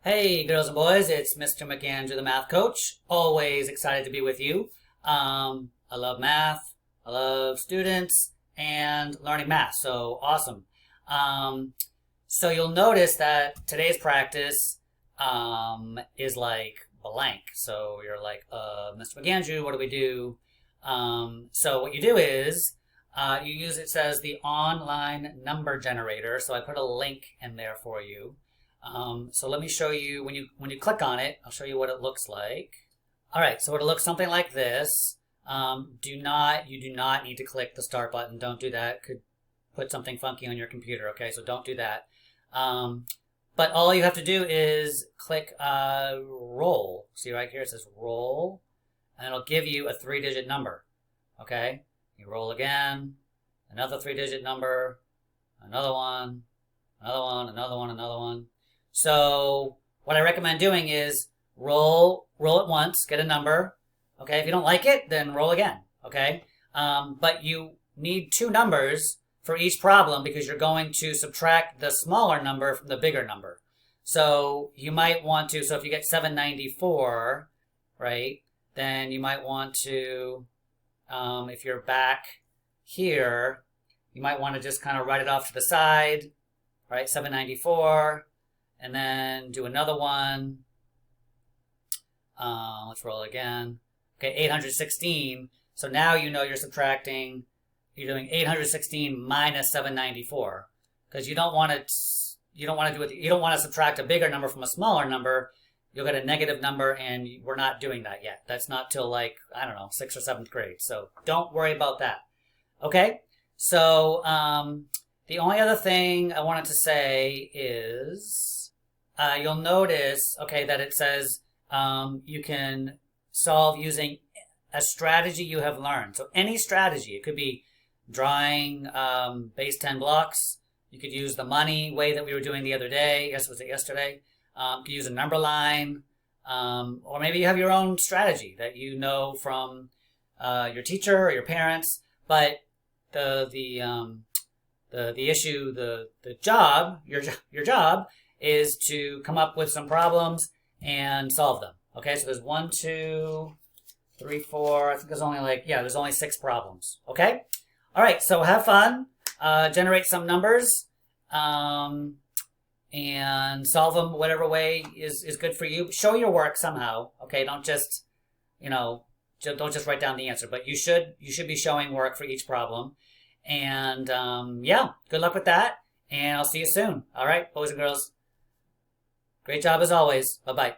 Hey, girls and boys, it's Mr. McAndrew, the math coach. Always excited to be with you. I love math, I love students, and learning math, so awesome. Um, so you'll notice that today's practice is like blank. So you're like, Mr. McAndrew, what do we do? So what you do is you use it says the online number generator. So I put a link in there for you. So let me show you when you click on it. I'll show you what it looks like. All right, so it'll look something like this. You do not need to click the start button. Don't do that. Could put something funky on your computer. Okay, so don't do that. But all you have to do is click roll. See right here it says roll, and it'll give you a 3-digit number. Okay, you roll again, another 3-digit number, another one, another one, another one, another one. So what I recommend doing is roll it once, get a number. Okay, if you don't like it, then roll again. Okay, but you need two numbers for each problem because you're going to subtract the smaller number from the bigger number. So you might want to, so if you get 794, right, then you might want to, if you're back here, you might want to just kind of write it off to the side, right, 794. And then do another one. Let's roll again. Okay, 816. So now you know you're subtracting. You're doing 816 minus 794 because you don't want to. You don't want to do it. You don't want to subtract a bigger number from a smaller number. You'll get a negative number, and we're not doing that yet. That's not till like I don't know 6th or 7th grade. So don't worry about that. Okay. So the only other thing I wanted to say is. You'll notice, okay, that it says you can solve using a strategy you have learned. So any strategy, it could be drawing base 10 blocks. You could use the money way that we were doing the other day. Yes, was it yesterday? You could use a number line, or maybe you have your own strategy that you know from your teacher or your parents. But the issue, the job, your job is to come up with some problems and solve them. Okay, so there's 1, 2, 3, 4. I think there's only there's only 6 problems. Okay, all right. So have fun, generate some numbers, and solve them whatever way is good for you. Show your work somehow. Okay, don't just don't just write down the answer, but you should be showing work for each problem. And yeah, good luck with that. And I'll see you soon. All right, boys and girls. Great job as always. Bye-bye.